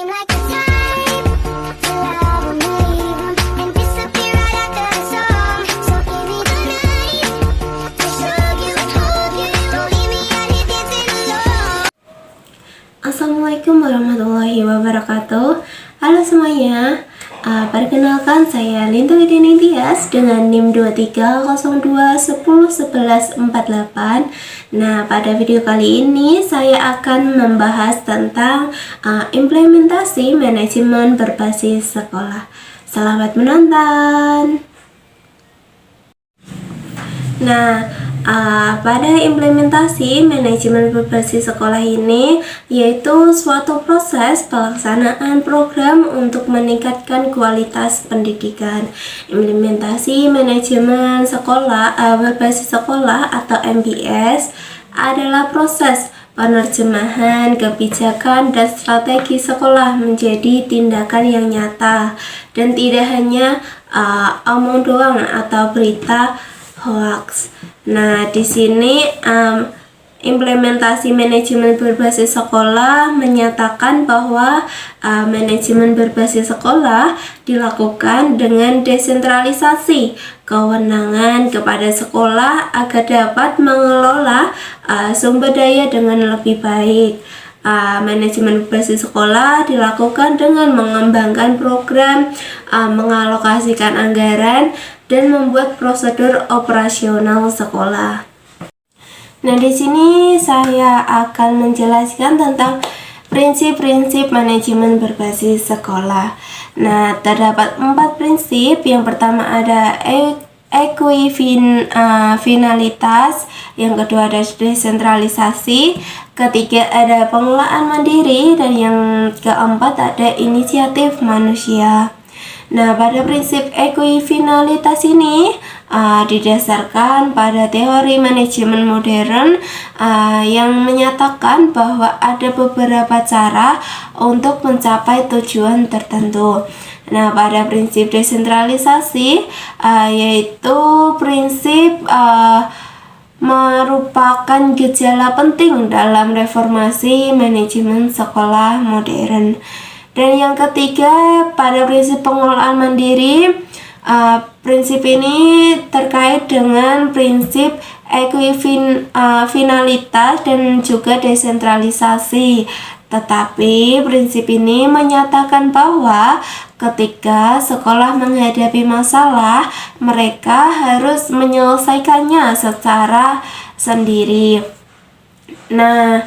seem like the type to love 'em, leave 'em, and disappear right after the song. So give me the night to show you, hold you. Don't leave me out here dancing alone. Assalamualaikum warahmatullahi wabarakatuh. Halo semuanya, perkenalkan saya Linda Widini Tias dengan NIM 2302101148. Nah, pada video kali ini saya akan membahas tentang implementasi manajemen berbasis sekolah. Selamat menonton. Nah, pada implementasi manajemen berbasis sekolah ini yaitu suatu proses pelaksanaan program untuk meningkatkan kualitas pendidikan. Implementasi manajemen sekolah berbasis sekolah atau MBS adalah proses penerjemahan kebijakan dan strategi sekolah menjadi tindakan yang nyata dan tidak hanya omong doang atau berita hoax. Nah, di sini implementasi manajemen berbasis sekolah menyatakan bahwa manajemen berbasis sekolah dilakukan dengan desentralisasi kewenangan kepada sekolah agar dapat mengelola sumber daya dengan lebih baik. Manajemen berbasis sekolah dilakukan dengan mengembangkan program, mengalokasikan anggaran, dan membuat prosedur operasional sekolah. Nah, di sini saya akan menjelaskan tentang prinsip-prinsip manajemen berbasis sekolah. Nah, terdapat 4 prinsip. Yang pertama ada ekuifinalitas, yang kedua ada desentralisasi, ketiga ada pengelolaan mandiri, dan yang keempat ada inisiatif manusia. Nah, pada prinsip ekuifinalitas ini didasarkan pada teori manajemen modern yang menyatakan bahwa ada beberapa cara untuk mencapai tujuan tertentu. Nah, pada prinsip desentralisasi yaitu prinsip merupakan gejala penting dalam reformasi manajemen sekolah modern. Dan yang ketiga, pada prinsip pengelolaan mandiri, prinsip ini terkait dengan prinsip ekuifinalitas dan juga desentralisasi. Tetapi prinsip ini menyatakan bahwa ketika sekolah menghadapi masalah, mereka harus menyelesaikannya secara sendiri. Nah,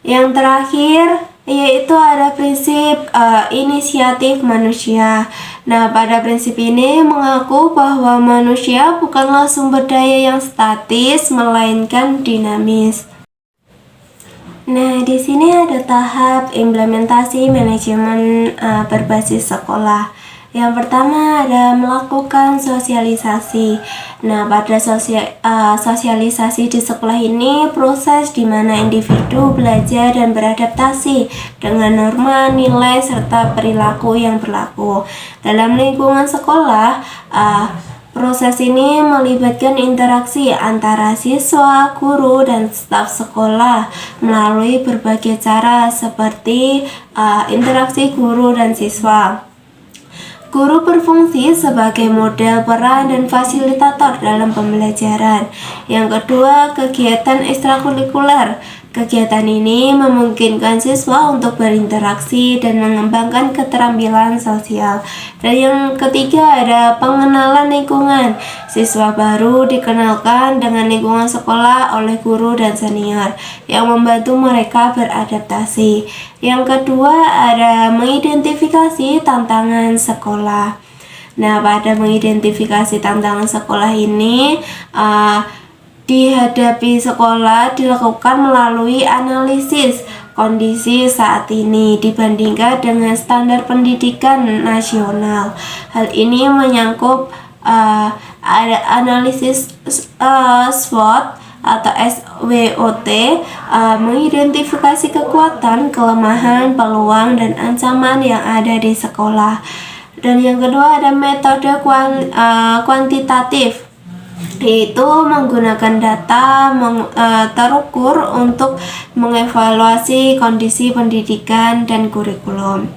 yang terakhir yaitu ada prinsip inisiatif manusia. Nah, pada prinsip ini mengaku bahwa manusia bukanlah sumber daya yang statis, melainkan dinamis. Nah, di sini ada tahap implementasi manajemen berbasis sekolah. Yang pertama ada melakukan sosialisasi. Nah, pada sosialisasi di sekolah ini proses di mana individu belajar dan beradaptasi dengan norma, nilai, serta perilaku yang berlaku. Dalam lingkungan sekolah, proses ini melibatkan interaksi antara siswa, guru, dan staf sekolah melalui berbagai cara seperti interaksi guru dan siswa. Guru berfungsi sebagai model peran dan fasilitator dalam pembelajaran. Yang kedua, kegiatan ekstrakurikuler. Kegiatan ini memungkinkan siswa untuk berinteraksi dan mengembangkan keterampilan sosial. Dan yang ketiga ada pengenalan lingkungan. Siswa baru dikenalkan dengan lingkungan sekolah oleh guru dan senior yang membantu mereka beradaptasi. Yang kedua ada mengidentifikasi tantangan sekolah. Nah, pada mengidentifikasi tantangan sekolah ini dihadapi sekolah dilakukan melalui analisis kondisi saat ini dibandingkan dengan standar pendidikan nasional. Hal ini menyangkut ada analisis SWOT atau SWOT, mengidentifikasi kekuatan, kelemahan, peluang, dan ancaman yang ada di sekolah. Dan yang kedua ada metode kuantitatif, yaitu menggunakan data terukur untuk mengevaluasi kondisi pendidikan dan kurikulum.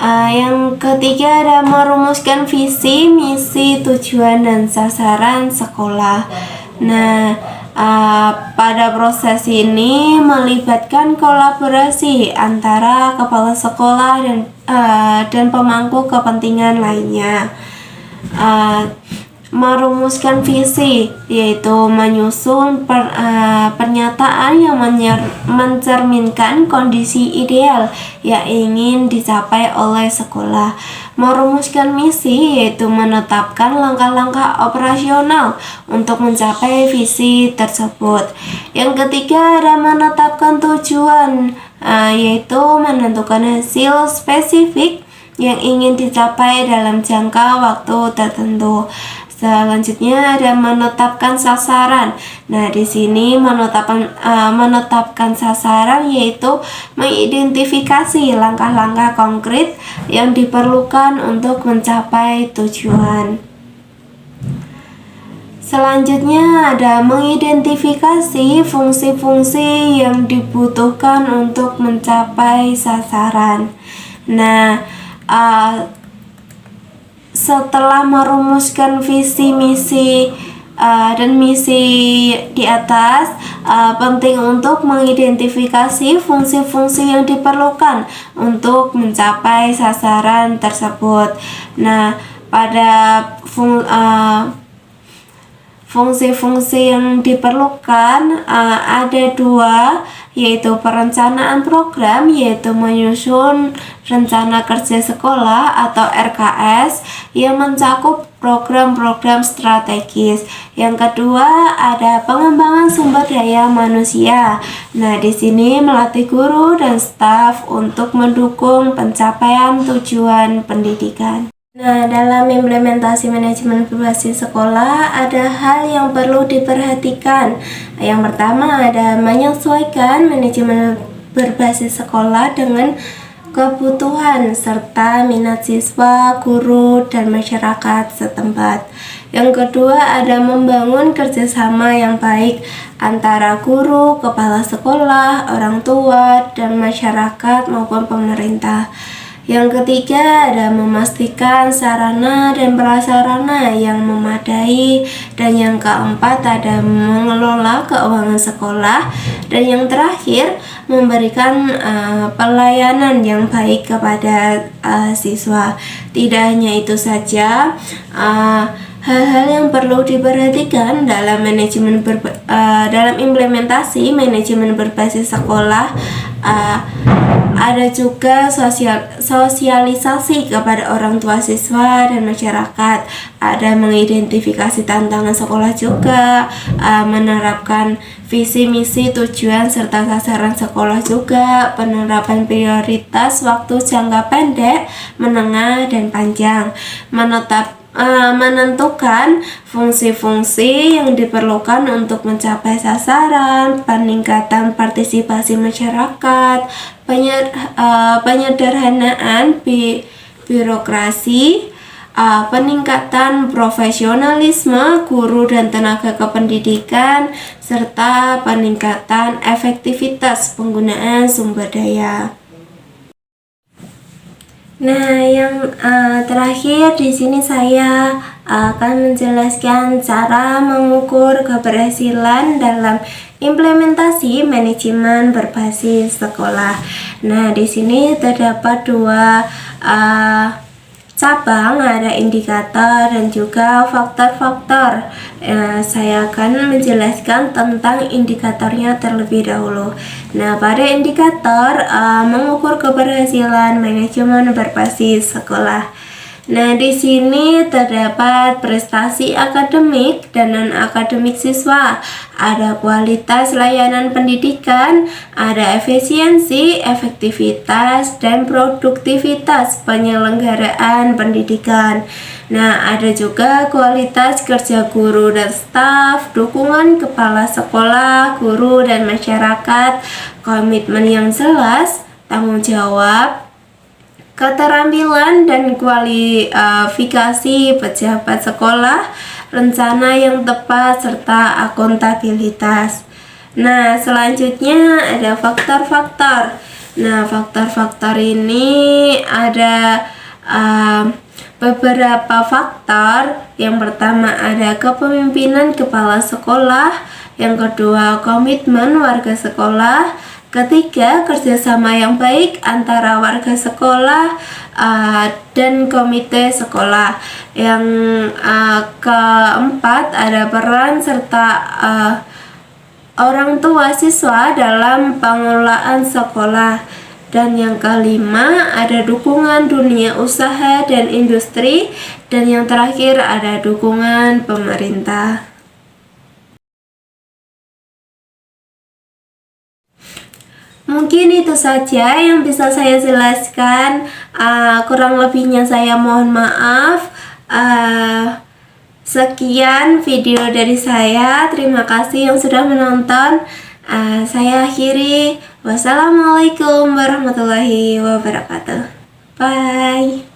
Yang ketiga ada merumuskan visi, misi, tujuan, dan sasaran sekolah. Nah, pada proses ini melibatkan kolaborasi antara kepala sekolah dan pemangku kepentingan lainnya. Merumuskan visi yaitu menyusun pernyataan yang mencerminkan kondisi ideal yang ingin dicapai oleh sekolah. Merumuskan misi yaitu menetapkan langkah-langkah operasional untuk mencapai visi tersebut. Yang ketiga ada menetapkan tujuan, yaitu menentukan hasil spesifik yang ingin dicapai dalam jangka waktu tertentu. Selanjutnya ada menetapkan sasaran. Nah, di sini menetapkan sasaran yaitu mengidentifikasi langkah-langkah konkret yang diperlukan untuk mencapai tujuan. Selanjutnya ada mengidentifikasi fungsi-fungsi yang dibutuhkan untuk mencapai sasaran. Nah, setelah merumuskan visi, misi, dan misi di atas, penting untuk mengidentifikasi fungsi-fungsi yang diperlukan untuk mencapai sasaran tersebut. Nah, pada fungsi-fungsi yang diperlukan ada dua, yaitu perencanaan program, yaitu menyusun rencana kerja sekolah atau RKS yang mencakup program-program strategis. Yang kedua ada pengembangan sumber daya manusia. Nah, di sini melatih guru dan staf untuk mendukung pencapaian tujuan pendidikan. Nah, dalam implementasi manajemen berbasis sekolah ada hal yang perlu diperhatikan. Yang pertama ada menyesuaikan manajemen berbasis sekolah dengan kebutuhan serta minat siswa, guru, dan masyarakat setempat. Yang kedua ada membangun kerjasama yang baik antara guru, kepala sekolah, orang tua, dan masyarakat maupun pemerintah. Yang ketiga ada memastikan sarana dan prasarana yang memadai. Dan yang keempat ada mengelola keuangan sekolah. Dan yang terakhir memberikan pelayanan yang baik kepada siswa. Tidak hanya itu saja, hal-hal yang perlu diperhatikan dalam dalam implementasi manajemen berbasis sekolah, ada juga sosialisasi kepada orang tua siswa dan masyarakat, ada mengidentifikasi tantangan sekolah juga, menerapkan visi, misi, tujuan, serta sasaran sekolah juga, penerapan prioritas waktu jangka pendek, menengah, dan panjang, menentukan fungsi-fungsi yang diperlukan untuk mencapai sasaran, peningkatan partisipasi masyarakat, penyederhanaan birokrasi, peningkatan profesionalisme guru dan tenaga kependidikan, serta peningkatan efektivitas penggunaan sumber daya. Nah, yang terakhir di sini saya akan menjelaskan cara mengukur keberhasilan dalam implementasi manajemen berbasis sekolah. Nah, di sini terdapat dua cabang, ada indikator dan juga faktor-faktor. Saya akan menjelaskan tentang indikatornya terlebih dahulu. Nah, pada indikator mengukur keberhasilan manajemen berbasis sekolah. Nah, di sini terdapat prestasi akademik dan non-akademik siswa, ada kualitas layanan pendidikan, ada efisiensi, efektivitas, dan produktivitas penyelenggaraan pendidikan. Nah, ada juga kualitas kerja guru dan staf, dukungan kepala sekolah, guru, dan masyarakat, komitmen yang jelas, tanggung jawab, keterampilan dan kualifikasi pejabat sekolah, rencana yang tepat, serta akuntabilitas. Nah, selanjutnya ada faktor-faktor. Nah, faktor-faktor ini ada beberapa faktor. Yang pertama ada kepemimpinan kepala sekolah, yang kedua komitmen warga sekolah, ketiga kerjasama yang baik antara warga sekolah dan komite sekolah, yang keempat ada peran serta orang tua siswa dalam pengelolaan sekolah, dan yang kelima ada dukungan dunia usaha dan industri, dan yang terakhir ada dukungan pemerintah. Mungkin itu saja yang bisa saya jelaskan. Kurang lebihnya saya mohon maaf. Sekian video dari saya. Terima kasih yang sudah menonton. Saya akhiri. Wassalamualaikum warahmatullahi wabarakatuh. Bye.